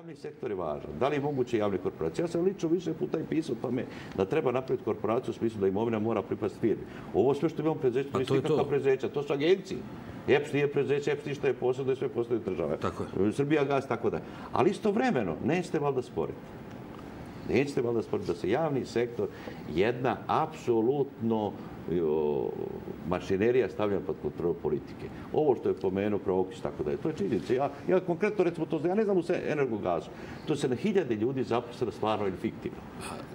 Javni sektor je važan. Da li je moguće javne korporacije? Ja sam lično više puta i pisao tome da treba napraviti korporaciju u smislu da imovina mora pripasti firmi. Ovo sve što imamo preduzeća, to nisu nikakva preduzeća, to su agencije. EPS nije preduzeće, EPS ništa je posao, da je sve postoje države. Srbijagas, tako da. Ali istovremeno, nećete valjda sporiti. Nećete valjda sporiti da se javni sektor jedna apsolutno mašinerija stavlja pod kontrolu politike. Ovo što je pomenuo Prokić, tako da je, to je činjenica. Ja konkretno, recimo, to ja ne znam u Energogazu. To se na hiljade ljudi zaposlilo stvarno ili fiktivno.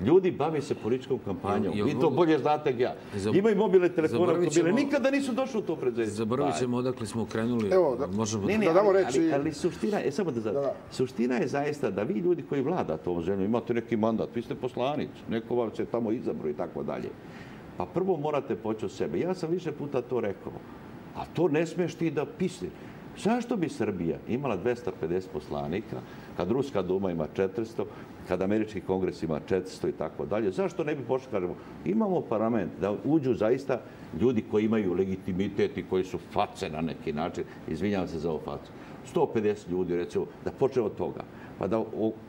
Ljudi bave se političkom kampanjom. Vi to bolje znate jak ja. Imaju mobilne telefone, automobile. Nikada nisu došli u to preduzeće. Zaboravit ćemo odakle smo krenuli. Ali suština je, samo da suština je zaista da vi ljudi koji vladate ovom zemljom, imate neki mandat, vi ste poslanici, neko vam se tamo izabro i tako dalje. Pa prvo morate poći od sebe. Ja sam više puta to rekao. A to ne smiješ ti da pisni. Zašto bi Srbija imala 250 poslanika, kad Ruska duma ima 400, kad Američki kongres ima 400 i tako dalje? Zašto ne bi pošli, kažemo, imamo parlament da uđu zaista ljudi koji imaju legitimitet i koji su face na neki način, izvinjavam se za ovu facu. 150 ljudi, recimo, da počne od toga. Pa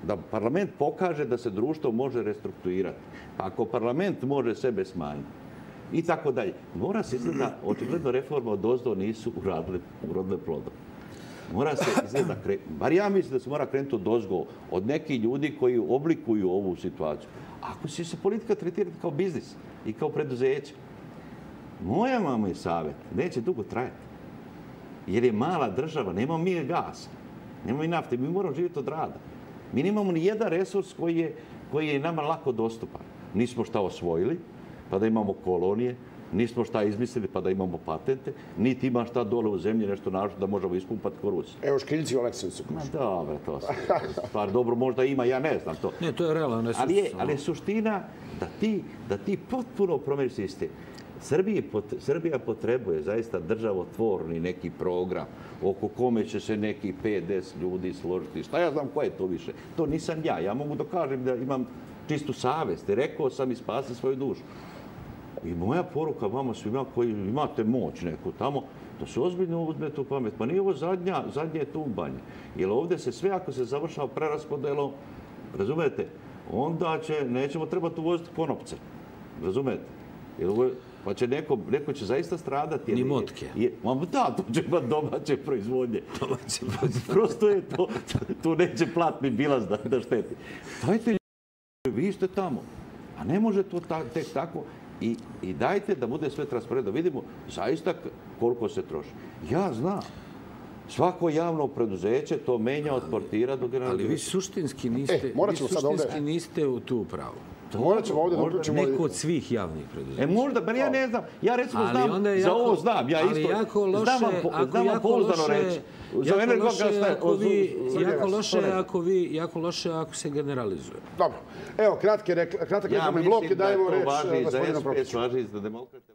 da parlament pokaže da se društvo može restrukturirati. Pa ako parlament može sebe smanjiti i tako dalje. Mora se izgleda, očigledno reforma od ozdo nisu urodile plodom. Mora se izgleda krenuti. Bar ja mislim da se mora krenuti od ozgo, od nekih ljudi koji oblikuju ovu situaciju. Ako će se politika tretirati kao biznis i kao preduzeće, moja mama je savjet, neće dugo trajati. Jer je mala država, nemamo mi gasa. Nemamo i nafte, mi moramo živjeti od rada. Mi nemamo ni jedan resurs koji je nama lako dostupan. Nismo šta osvojili, pa da imamo kolonije, nismo šta izmislili, pa da imamo patente, niti ima šta dole u zemlji, nešto našto da možemo ispumpati ko Rusi. Evo škriljci u Aleksandru. Dobro, to stvar dobro možda ima, ja ne znam to. Ne, to je realan resurs. Ali je suština da ti potpuno promeniš sistem. Srbija potrebuje zaista državotvorni neki program oko kome će se neki 5-10 ljudi složiti. Šta ja znam ko je to više? To nisam ja. Ja mogu da kažem da imam čistu savjest. Rekao sam i spasiti svoju dušu. I moja poruka vama svima koji imate moć neku tamo, da se ozbiljno uzmete u pamet. Pa nije ovo zadnje tumbanje. Jer ovdje se sve, ako se završava preraspodelom, razumete, onda nećemo trebati uvoziti konopce. Razumete? Pa će neko će zaista stradati. Ni motke. Da, to će imati domaće proizvodnje. Prosto je to, tu neće platni bilans da šteti. Dajte ljudi, vi ste tamo. A ne može to tek tako. I dajte da bude sve transparentno. Vidimo zaista koliko se troši. Ja znam. Svako javno preduzeće to menja od portira do generalnog. Ali vi suštinski niste u tu pravu. Morat ćemo ovdje da uključimo... Neko od svih javnih preduzeća. Možda, bar ja ne znam. Ja recimo znam, za ovo znam. Ja isto znam vam pouzdano reći. Jako loše ako se generalizuje. Dobro. Evo, kratak reklamni blok i dajemo reč gospodinu Prokiću. Ja mislim da je to važno i za SPS, važno i za demokrate.